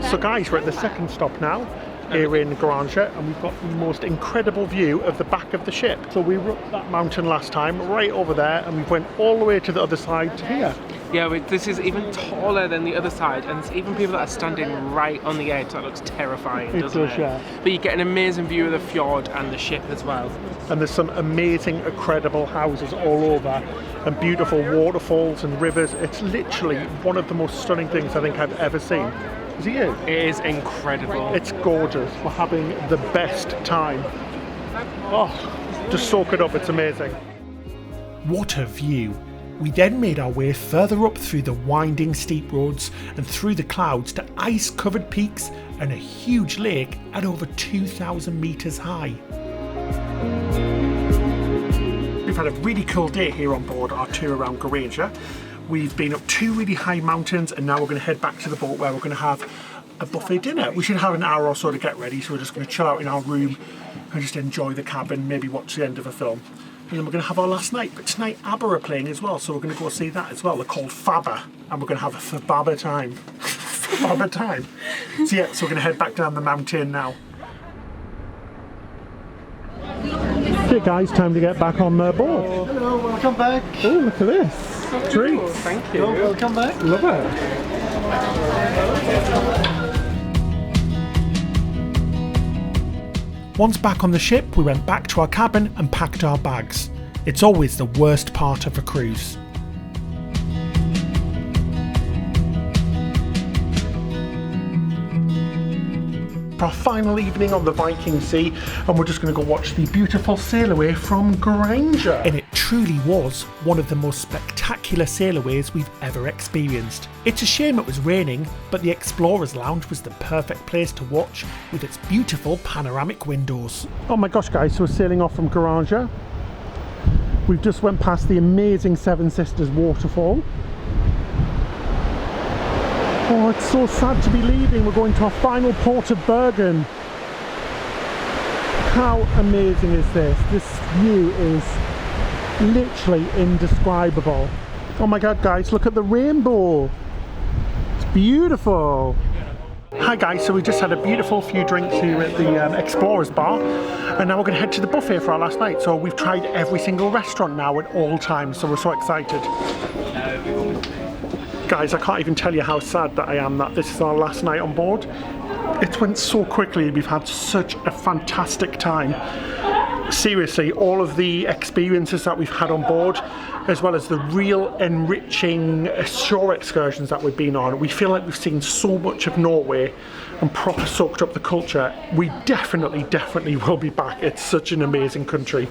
So guys, we're at the second stop now, here in Granger, and we've got the most incredible view of the back of the ship. So we were up that mountain last time, right over there, and we went all the way to the other side to here. Yeah, this is even taller than the other side, and there's even people that are standing right on the edge. That looks terrifying, doesn't it? Yeah. But you get an amazing view of the fjord and the ship as well. And there's some amazing, incredible houses all over, and beautiful waterfalls and rivers. It's literally one of the most stunning things I think I've ever seen. Is it you? It is incredible. It's gorgeous. We're having the best time. Oh, just soak it up, it's amazing. What a view. We then made our way further up through the winding steep roads and through the clouds to ice-covered peaks and a huge lake at over 2,000 metres high. We've had a really cool day here on board our tour around Granger. We've been up 2 really high mountains, and now we're going to head back to the boat where we're going to have a buffet dinner. We should have an hour or so to get ready, so we're just going to chill out in our room and just enjoy the cabin, maybe watch the end of a film. And then we're going to have our last night. But tonight ABBA are playing as well, so we're going to go see that as well. They're called Fabba, and we're going to have a Fabba time. Fabba time. So yeah, so we're going to head back down the mountain now. Okay guys, time to get back on the board. Hello, welcome back. Oh, look at this. Treats. Thank you. Welcome back. Love it. Once back on the ship, we went back to our cabin and packed our bags. It's always the worst part of a cruise. Our final evening on the Viking Sea, and we're just going to go watch the beautiful sail-away from Granger. And it truly was one of the most spectacular sail-aways we've ever experienced. It's a shame it was raining, but the Explorers Lounge was the perfect place to watch with its beautiful panoramic windows. Oh my gosh guys, so we're sailing off from Granger. We've just went past the amazing Seven Sisters waterfall. Oh, it's so sad to be leaving. We're going to our final port of Bergen. How amazing is this? This view is literally indescribable. Oh my god guys, look at the rainbow. It's beautiful. Hi guys, so we just had a beautiful few drinks here at the Explorers Bar, and now we're going to head to the buffet for our last night. So we've tried every single restaurant now at all times, so we're so excited. Guys, I can't even tell you how sad that I am that this is our last night on board. It went so quickly. We've had such a fantastic time. Seriously, all of the experiences that we've had on board, as well as the real enriching shore excursions that we've been on, we feel like we've seen so much of Norway and proper soaked up the culture. We definitely will be back. It's such an amazing country.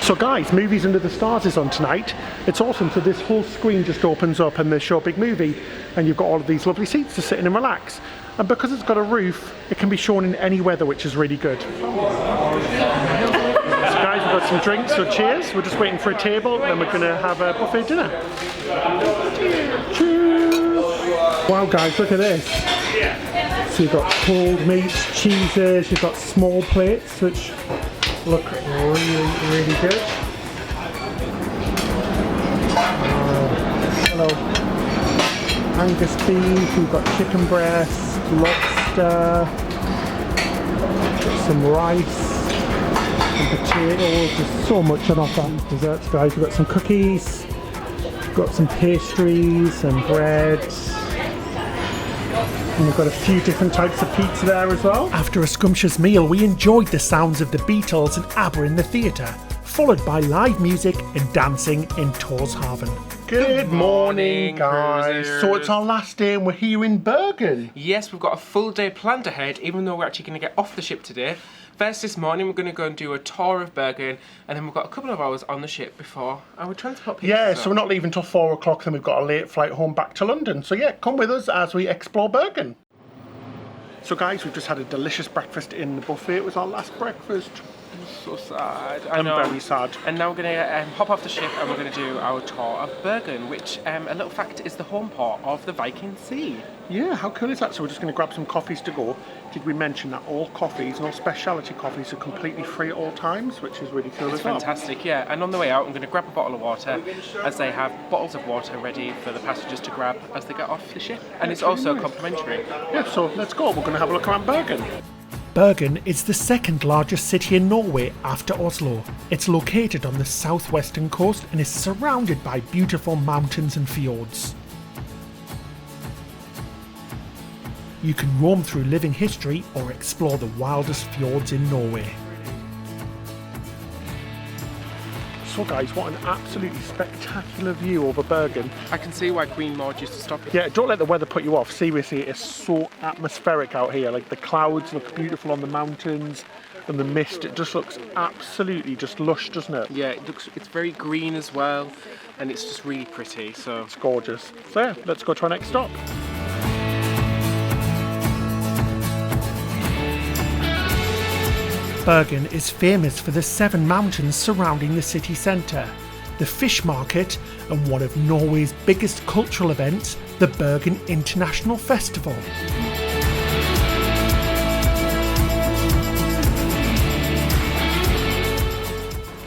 So guys, Movies Under the Stars is on tonight. It's awesome. So this whole screen just opens up and they show a big movie, and you've got all of these lovely seats to sit in and relax. And because it's got a roof, it can be shown in any weather, which is really good. So guys, we've got some drinks, so cheers. We're just waiting for a table, and then we're going to have a buffet dinner. Cheers! Wow guys, look at this. So you've got cold meats, cheeses, you've got small plates, which look really good. Hello. Angus beef, we've got chicken breast, lobster, got some rice, some potatoes. There's so much on offer. Desserts guys, we've got some cookies, we've got some pastries and bread. And we've got a few different types of pizza there as well. After a scrumptious meal, we enjoyed the sounds of the Beatles and ABBA in the theatre, followed by live music and dancing in Torshaven. Good morning, guys. Cruisers. So it's our last day and we're here in Bergen. Yes, we've got a full day planned ahead, even though we're actually going to get off the ship today. First this morning, we're going to go and do a tour of Bergen, and then we've got a couple of hours on the ship before our transport picks Yeah, us so up. we're not leaving till 4 o'clock, then we've got a late flight home back to London. So yeah, come with us as we explore Bergen. So guys, we've just had a delicious breakfast in the buffet. It was our last breakfast. So sad. I'm very sad. And now we're going to hop off the ship and we're going to do our tour of Bergen, which, a little fact, is the home port of the Viking Sea. Yeah, how cool is that? So we're just going to grab some coffees to go. Did we mention that all coffees and all specialty coffees are completely free at all times, which is really cool It's as well. fantastic, yeah. And on the way out, I'm going to grab a bottle of water, as they have bottles of water ready for the passengers to grab as they get off the ship. And it's also complimentary. Yeah, so let's go. We're going to have a look around Bergen. Bergen is the second largest city in Norway after Oslo. It's located on the southwestern coast and is surrounded by beautiful mountains and fjords. You can roam through living history or explore the wildest fjords in Norway. So guys, what an absolutely spectacular view over Bergen. I can see why Queen Maud used to stop here. Yeah, don't let the weather put you off. Seriously, it's so atmospheric out here. Like the clouds look beautiful on the mountains and the mist, it just looks absolutely just lush, doesn't it? Yeah, it's very green as well, and it's just really pretty, so. It's gorgeous. So yeah, let's go to our next stop. Bergen is famous for the 7 mountains surrounding the city centre, the fish market, and one of Norway's biggest cultural events, the Bergen International Festival.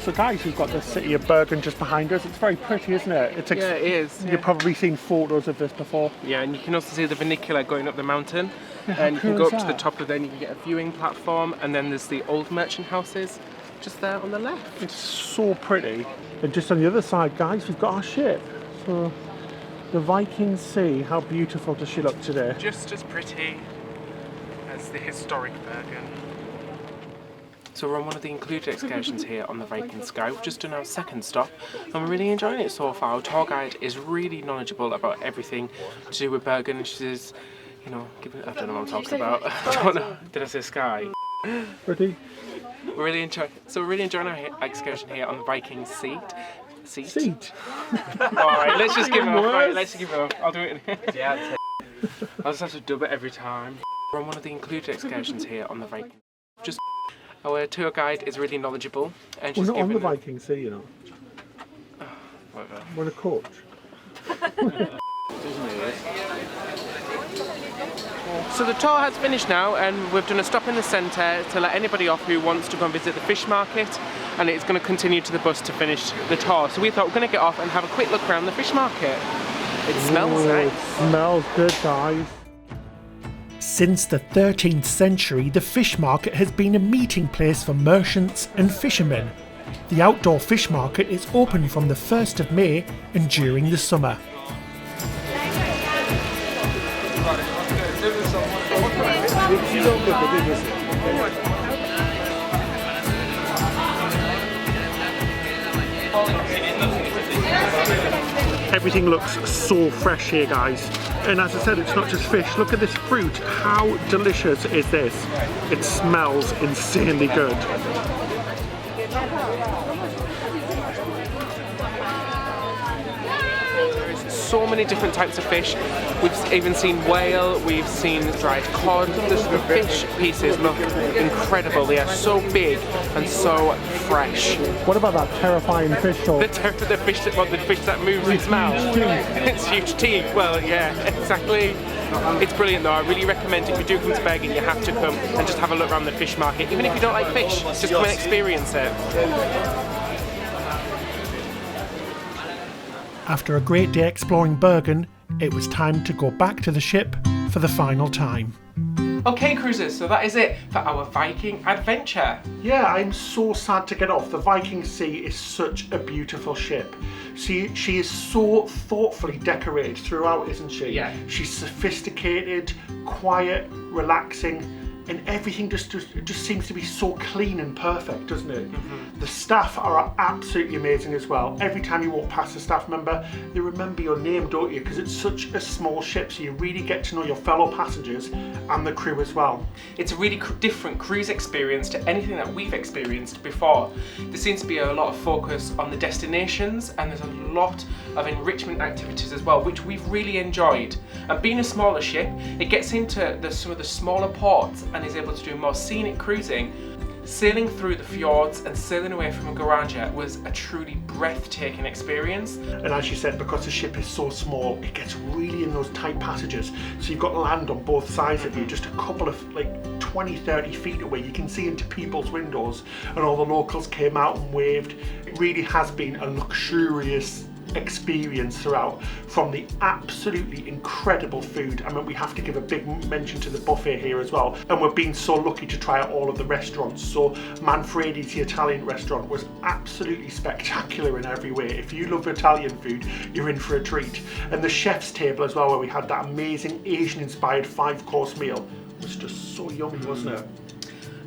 So guys, we've got the city of Bergen just behind us. It's very pretty, isn't it? It's Yeah, it is. You've probably seen photos of this before. Yeah, and you can also see the vernacular going up the mountain. Yeah, And you can cool go is up to the that? top of there and you can get a viewing platform, and then there's the old merchant houses just there on the left. It's so pretty. And just on the other side, guys, we've got our ship. So the Viking Sea, how beautiful does she look today? Just as pretty as the historic Bergen. So we're on one of the included excursions here on the Viking Sky. We've just done our second stop and we're really enjoying it so far. Our tour guide is really knowledgeable about everything to do with Bergen. She says, you know, I don't know what I'm talking about. I don't know. Did I say sky? Pretty. We're really enjoying our excursion here on the Viking Sea. Seat. Alright, let's just give it up. Right, let's give it up. I'll do it. Yeah, I'll just have to dub it every time. We're on one of the included excursions here on the Viking. Just our tour guide is really knowledgeable and We're she's not on the given Viking Sea, you know. whatever. We're in a coach. So the tour has finished now and we've done a stop in the centre to let anybody off who wants to go and visit the fish market, and it's going to continue to the bus to finish the tour. So we thought we're going to get off and have a quick look around the fish market. It smells nice. It smells good, guys. Since the 13th century, the fish market has been a meeting place for merchants and fishermen. The outdoor fish market is open from the 1st of May and during the summer. Everything looks so fresh here, guys. And as I said, it's not just fish. Look at this fruit. How delicious is this? It smells insanely good. So many different types of fish. We've even seen whale, we've seen dried cod. The fish pieces look incredible. They are so big and so fresh. What about that terrifying fish though? The fish that moves its mouth. It's huge teeth. Well, yeah, exactly. It's brilliant though. I really recommend if you do come to Bergen, you have to come and just have a look around the fish market. Even if you don't like fish, just come and experience it. After a great day exploring Bergen, it was time to go back to the ship for the final time. Okay, cruisers, so that is it for our Viking adventure. Yeah, I'm so sad to get off. The Viking Sea is such a beautiful ship. She is so thoughtfully decorated throughout, isn't she? Yeah. She's sophisticated, quiet, relaxing, and everything just seems to be so clean and perfect, doesn't it? Mm-hmm. The staff are absolutely amazing as well. Every time you walk past a staff member, they remember your name, don't you? Because it's such a small ship, so you really get to know your fellow passengers and the crew as well. It's a really different cruise experience to anything that we've experienced before. There seems to be a lot of focus on the destinations, and there's a lot of enrichment activities as well, which we've really enjoyed. And being a smaller ship, it gets into some of the smaller ports and is able to do more scenic cruising. Sailing through the fjords and sailing away from Garanja was a truly breathtaking experience. And as you said, because the ship is so small, it gets really in those tight passages. So you've got land on both sides of you, just a couple of like 20-30 feet away. You can see into people's windows, and all the locals came out and waved. It really has been a luxurious experience throughout, from the absolutely incredible food. I mean, we have to give a big mention to the buffet here as well, and we've been so lucky to try out all of the restaurants. So Manfredi's, the Italian restaurant, was absolutely spectacular in every way. If you love Italian food, you're in for a treat. And the chef's table as well, where we had that amazing Asian inspired 5-course meal, was just so yummy, wasn't it?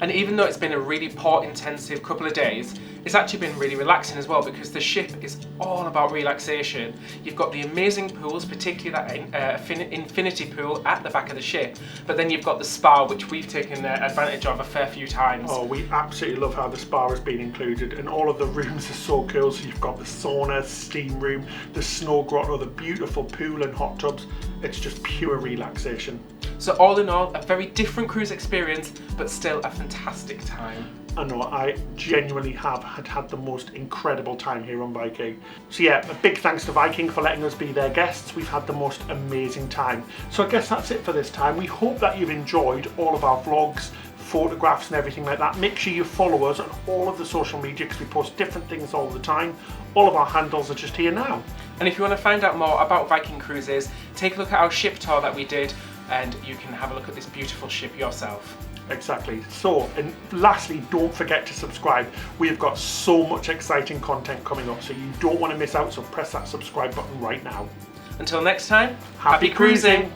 And even though it's been a really port intensive couple of days, it's actually been really relaxing as well, because the ship is all about relaxation. You've got the amazing pools, particularly that infinity pool at the back of the ship, but then you've got the spa, which we've taken advantage of a fair few times. Oh, we absolutely love how the spa has been included, and all of the rooms are so cool. So you've got the sauna, steam room, the snow grotto, the beautiful pool and hot tubs. It's just pure relaxation. So all in all, a very different cruise experience, but still a fantastic time. I know, I genuinely have had the most incredible time here on Viking. So yeah, a big thanks to Viking for letting us be their guests. We've had the most amazing time. So I guess that's it for this time. We hope that you've enjoyed all of our vlogs, photographs and everything like that. Make sure you follow us on all of the social media, because we post different things all the time. All of our handles are just here now. And if you want to find out more about Viking Cruises, take a look at our ship tour that we did, and you can have a look at this beautiful ship yourself. Exactly. So, and lastly, don't forget to subscribe. We have got so much exciting content coming up, so you don't want to miss out, so press that subscribe button right now. Until next time, Happy cruising!